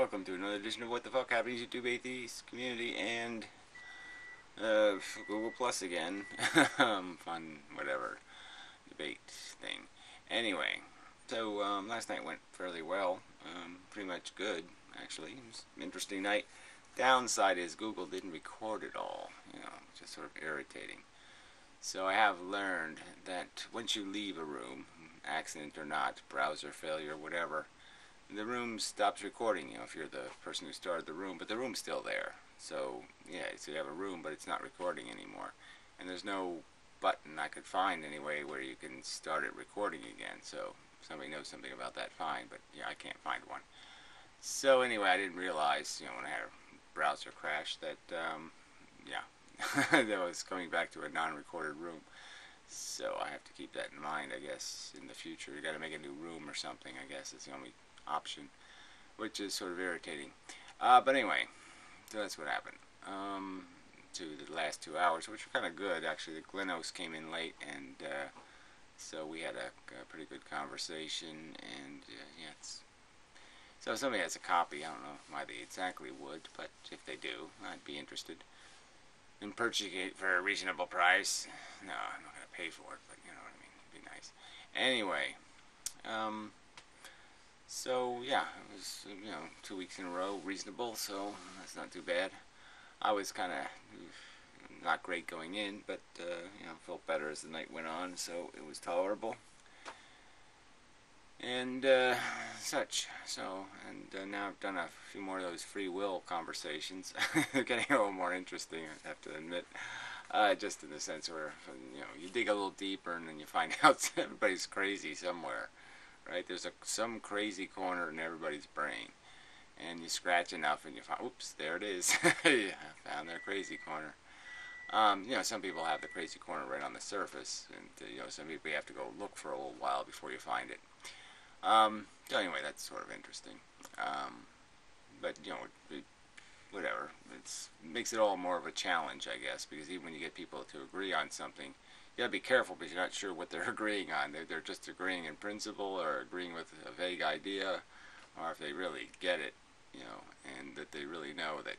welcome to another edition of What the Fuck Happens YouTube Atheist Community and Google Plus again. Fun, whatever, debate thing. Anyway, so last night went fairly well. Pretty much good, actually. It was an interesting night. Downside is Google didn't record it all, which is sort of irritating. So I have learned that once you leave a room, accident or not, browser failure, whatever, the room stops recording, if you're the person who started the room, but the room's still there. So, yeah, so you have a room, but it's not recording anymore. And there's no button I could find anyway where you can start it recording again. So, if somebody knows something about that, fine, but yeah, I can't find one. So anyway, I didn't realize, when I had a browser crash that, that was coming back to a non-recorded room. So I have to keep that in mind, I guess, in the future. You got to make a new room or something, I guess, is the only option, which is sort of irritating. But anyway, so that's what happened. To the last 2 hours, which were kind of good, actually. The Glenos came in late, and so we had a pretty good conversation, and yeah, so if somebody has a copy, I don't know why they exactly would, but if they do, I'd be interested in purchasing it for a reasonable price. No, I'm not going to pay for it, but you know what I mean. It'd be nice. Anyway, so yeah, it was 2 weeks in a row, reasonable, so that's not too bad. I was kind of not great going in, but felt better as the night went on, so it was tolerable. And such. So, and now I've done a few more of those free will conversations. They're getting a little more interesting, I have to admit. Just in the sense where, you dig a little deeper and then you find out everybody's crazy somewhere, right? There's some crazy corner in everybody's brain. And you scratch enough and you find, oops, there it is. I found their crazy corner. Some people have the crazy corner right on the surface. And, some people you have to go look for a little while before you find it. So anyway, that's sort of interesting. But, whatever. It makes it all more of a challenge, I guess, because even when you get people to agree on something, you gotta be careful because you're not sure what they're agreeing on. They're just agreeing in principle or agreeing with a vague idea, or if they really get it, and that they really know that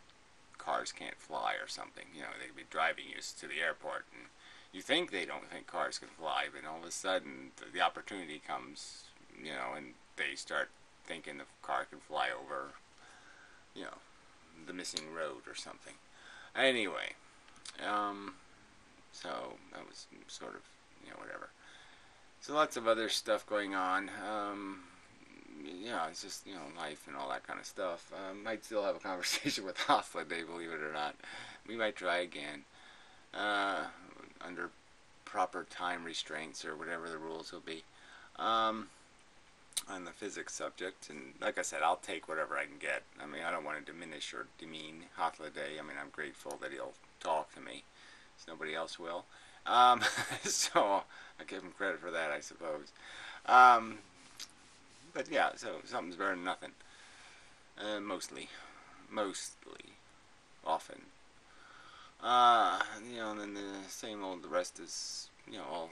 cars can't fly or something. They could be driving you to the airport and you think they don't think cars can fly, but all of a sudden the opportunity comes, and they start thinking the car can fly over, the missing road or something. Anyway, so that was sort of, whatever. So lots of other stuff going on. It's just, life and all that kind of stuff. Might still have a conversation with Holiday, believe it or not. We might try again. Under proper time restraints or whatever the rules will be. On the physics subject, and like I said, I'll take whatever I can get. I mean, I don't want to diminish or demean Holiday. I mean, I'm grateful that he'll talk to me, so nobody else will. So I give him credit for that, I suppose. But yeah, so something's better than nothing. Mostly, often. And then the same old. The rest is, all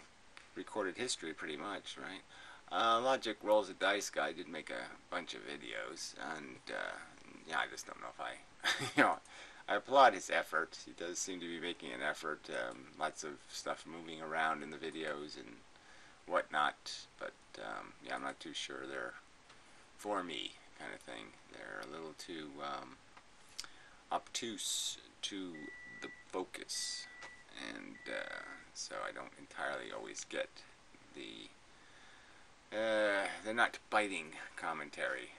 recorded history, pretty much, right? Logic Rolls a Dice guy did make a bunch of videos, and I just don't know if I, I applaud his effort. He does seem to be making an effort. Lots of stuff moving around in the videos and whatnot, but I'm not too sure they're for me, kind of thing. They're a little too obtuse to the focus, and so I don't entirely always get the. They're not biting commentary.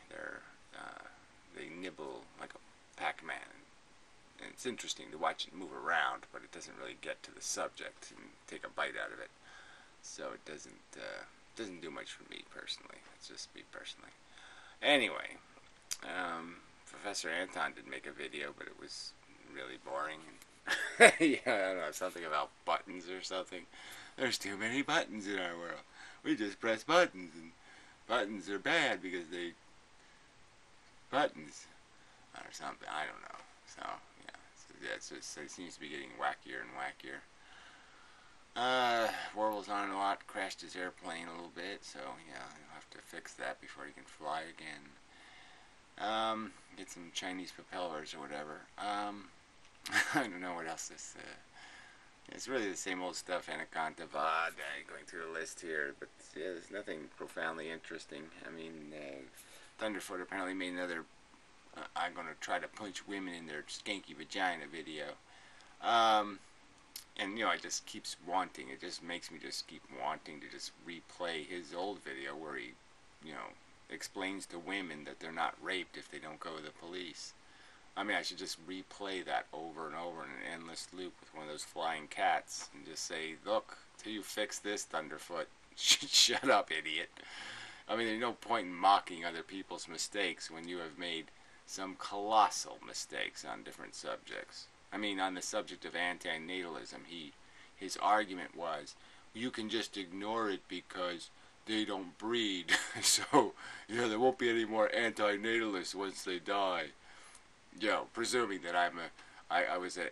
They nibble like a Pac-Man. And it's interesting to watch it move around, but it doesn't really get to the subject and take a bite out of it. So it doesn't do much for me personally. It's just me personally. Anyway, Professor Anton did make a video, but it was really boring. Yeah, I don't know, something about buttons or something. There's too many buttons in our world. We just press buttons, and buttons are bad because they buttons or something. I don't know. So it seems to be getting wackier and wackier. Warbles on a lot, crashed his airplane a little bit, so yeah, he'll have to fix that before he can fly again. get some Chinese propellers or whatever. I don't know what else this. It's really the same old stuff. Anaconda VOD. Going through the list here, but yeah, there's nothing profoundly interesting. I mean, Thunderfoot apparently made another. I'm gonna try to punch women in their skanky vagina video. And it just keeps wanting. It just makes me just keep wanting to just replay his old video where he, explains to women that they're not raped if they don't go to the police. I mean, I should just replay that over and over in an endless loop with one of those flying cats and just say, look, till you fix this, Thunderfoot. Shut up, idiot. I mean, there's no point in mocking other people's mistakes when you have made some colossal mistakes on different subjects. I mean, on the subject of antinatalism, his argument was, you can just ignore it because they don't breed. So, there won't be any more antinatalists once they die. Presuming that I was a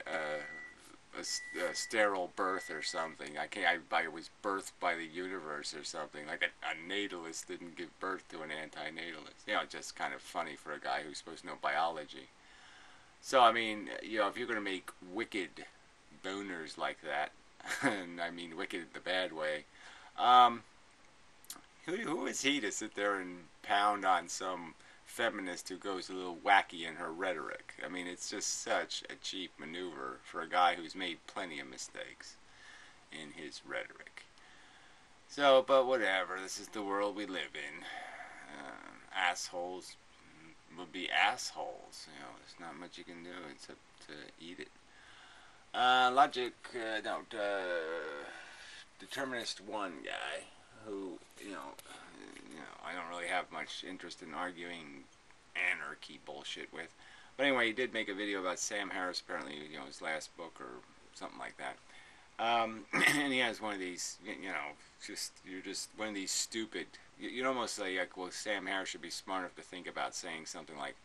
sterile birth or something. I was birthed by the universe or something. Like a natalist didn't give birth to an antinatalist. Just kind of funny for a guy who's supposed to know biology. So, I mean, if you're going to make wicked boners like that, and I mean wicked in the bad way, who is he to sit there and pound on some feminist who goes a little wacky in her rhetoric? I mean, it's just such a cheap maneuver for a guy who's made plenty of mistakes in his rhetoric. So, but whatever, this is the world we live in. Assholes will be assholes. There's not much you can do except to eat it. Determinist one guy who, I don't really have much interest in arguing anarchy bullshit with. But anyway, he did make a video about Sam Harris, apparently, his last book or something like that. And he has one of these, you're just one of these stupid, you'd almost say, like, well, Sam Harris should be smart enough to think about saying something like,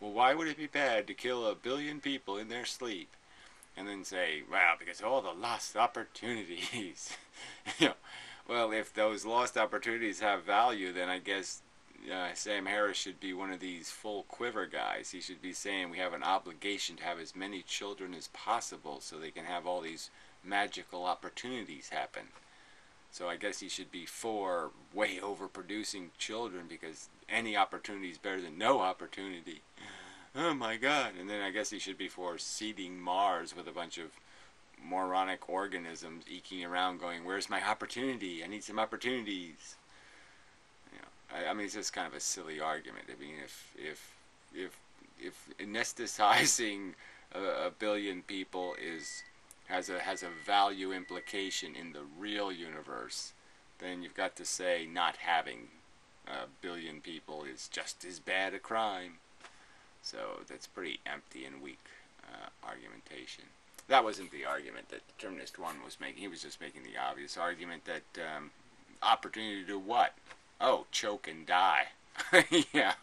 well, why would it be bad to kill 1 billion people in their sleep? And then say, well, because all the lost opportunities. Well, if those lost opportunities have value, then I guess Sam Harris should be one of these full quiver guys. He should be saying we have an obligation to have as many children as possible so they can have all these magical opportunities happen. So I guess he should be for way overproducing children because any opportunity is better than no opportunity. Oh my God. And then I guess he should be for seeding Mars with a bunch of moronic organisms eking around going, where's my opportunity? I need some opportunities. I mean, it's just kind of a silly argument. I mean, if anesthetizing 1 billion people has a value implication in the real universe, then you've got to say not having 1 billion people is just as bad a crime. So that's pretty empty and weak argumentation. That wasn't the argument that Determinist 1 was making. He was just making the obvious argument that opportunity to do what? Oh, choke and die. Yeah.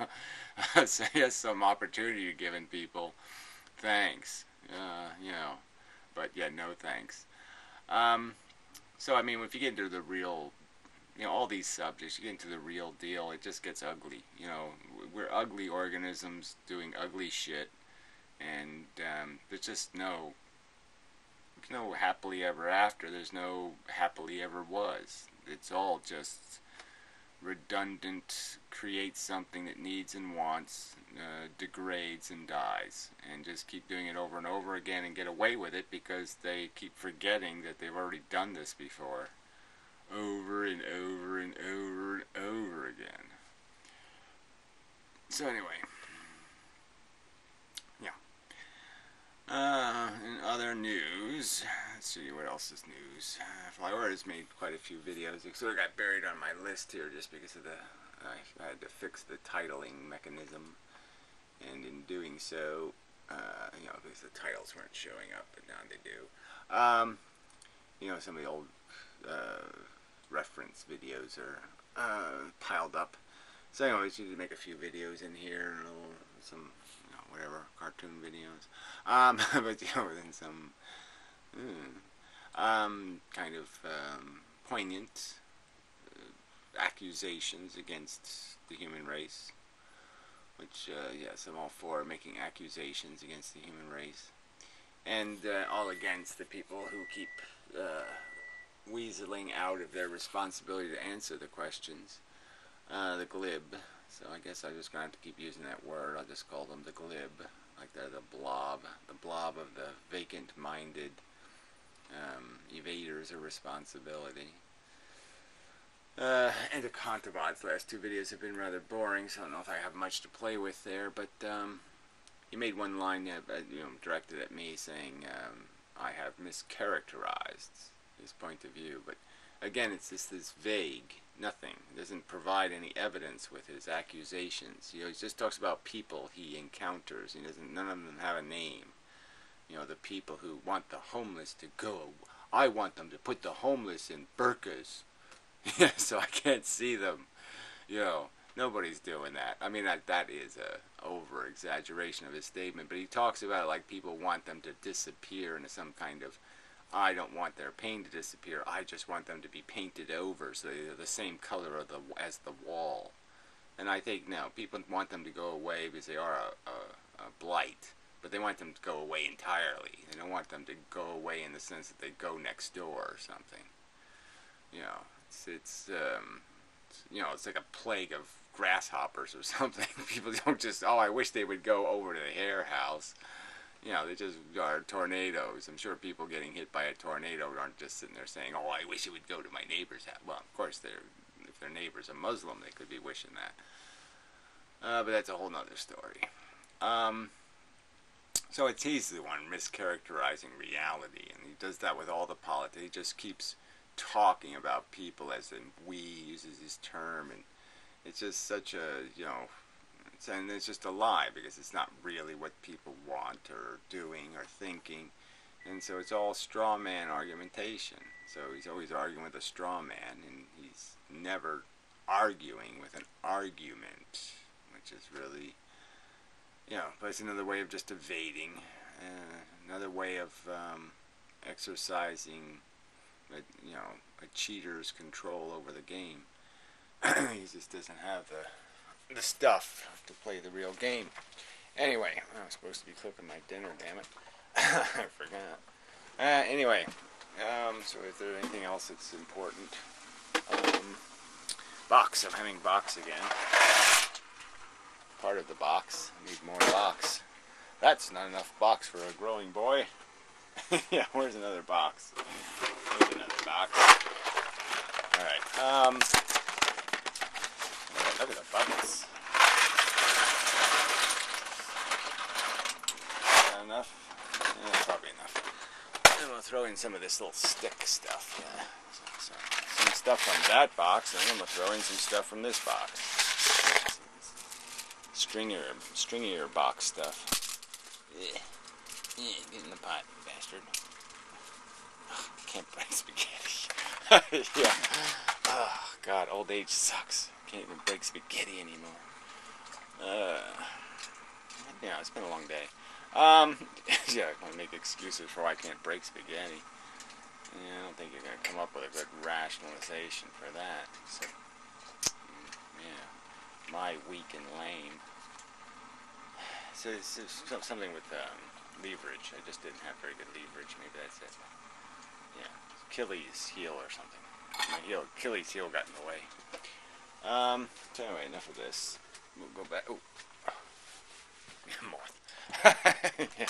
So yes, some opportunity you're giving people. Thanks. But yeah, no thanks. So I mean, if you get into the real, all these subjects, you get into the real deal, it just gets ugly. We're ugly organisms doing ugly shit, and there's just no happily ever after. There's no happily ever was. It's all just redundant, creates something that needs and wants, degrades and dies, and just keep doing it over and over again and get away with it because they keep forgetting that they've already done this before. Over and over and over and over again. So anyway, in other news, let's see what else is news. Flywire has made quite a few videos. It sort of got buried on my list here just because of I had to fix the titling mechanism, and in doing so, because the titles weren't showing up, but now they do. Some of the old reference videos are piled up. So anyways, you need to make a few videos in here, some whatever, cartoon videos. But then some kind of poignant accusations against the human race. which, yes, I'm all for making accusations against the human race. And all against the people who keep weaseling out of their responsibility to answer the questions. The glib. So I guess I'm just going to have to keep using that word. I'll just call them the glib. Like they're the blob. The blob of the vacant-minded evaders of responsibility. And the Contavad's last two videos have been rather boring, so I don't know if I have much to play with there, but he made one line directed at me saying I have mischaracterized his point of view, but again, it's just this vague nothing. It doesn't provide any evidence with his accusations. He just talks about people he encounters. None of them have a name. The people who want the homeless to go. I want them to put the homeless in burqas. So I can't see them. Nobody's doing that. I mean, that is a over-exaggeration of his statement, but he talks about it like people want them to disappear into some kind of, I don't want their pain to disappear, I just want them to be painted over so they're the same color as the wall. And I think, no, people want them to go away because they are a blight, but they want them to go away entirely. They don't want them to go away in the sense that they go next door or something. It's like a plague of grasshoppers or something. People don't just, I wish they would go over to the hair house. They just are tornadoes. I'm sure people getting hit by a tornado aren't just sitting there saying, I wish it would go to my neighbor's house. Well, of course, if their neighbor's a Muslim, they could be wishing that. But that's a whole nother story. So he's the one mischaracterizing reality, and he does that with all the politics. He just keeps talking about people as in we, uses his term, and it's just such a, and it's just a lie because it's not really what people want or doing or thinking, and so it's all straw man argumentation. So he's always arguing with a straw man, and he's never arguing with an argument, which is really, but it's another way of just evading, another way of exercising a cheater's control over the game. He just doesn't have the stuff to play the real game. Anyway, I was supposed to be cooking my dinner, damn it. I forgot. Anyway, so is there anything else that's important? Box. I'm having box again. Part of the box. I need more box. That's not enough box for a growing boy. Yeah, where's another box? There's another box. Alright, look at the buttons. Is that enough? Yeah, probably enough. And we'll throw in some of this little stick stuff. Yeah. So, some stuff from that box, and then we'll throw in some stuff from this box. Stringier box stuff. Yeah. Yeah, get in the pot, bastard. Oh, can't break spaghetti. Yeah. Oh, God, old age sucks. Can't even break spaghetti anymore. It's been a long day. Yeah, I want to make excuses for why I can't break spaghetti. Yeah, I don't think you're going to come up with a good rationalization for that. So, my weak and lame. So it's something with leverage. I just didn't have very good leverage. Maybe that's it. Yeah, Achilles heel or something. My Achilles heel got in the way. So anyway, enough of this. We'll go back. Oh, moth. Yeah.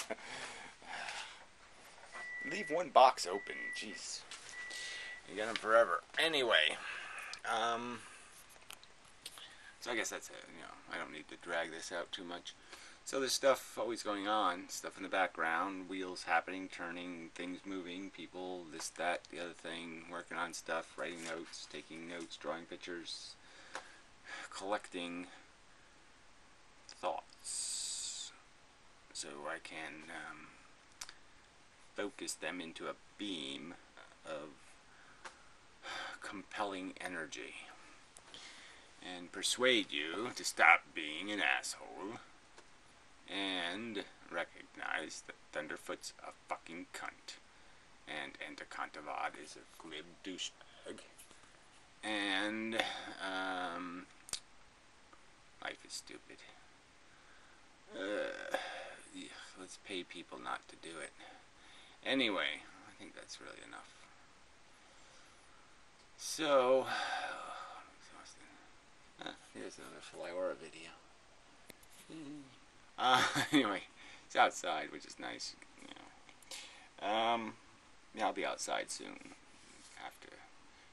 Leave one box open. Jeez, you got them forever. Anyway, so I guess that's it. I don't need to drag this out too much. So there's stuff always going on, stuff in the background, wheels happening, turning, things moving, people, this, that, the other thing, working on stuff, writing notes, taking notes, drawing pictures, collecting thoughts, so I can focus them into a beam of compelling energy and persuade you to stop being an asshole and recognize that Thunderfoot's a fucking cunt, and Contavad is a glib douchebag, and life is stupid. just pay people not to do it. Anyway, I think that's really enough. So, here's another Flyora video. Anyway, it's outside, which is nice. You know. Yeah, I'll be outside soon. Have to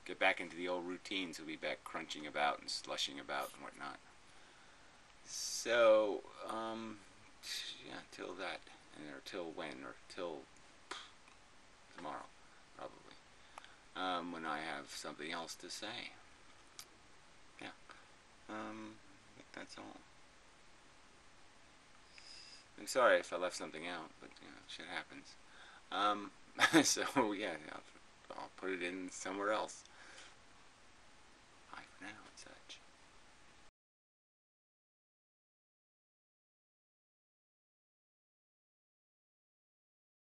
get back into the old routines. We'll be back crunching about and slushing about and whatnot. So, yeah, till that, or till when, or till tomorrow, probably, when I have something else to say. Yeah, I think that's all. I'm sorry if I left something out, but you know, shit happens. So yeah, I'll put it in somewhere else. Bye for now and such.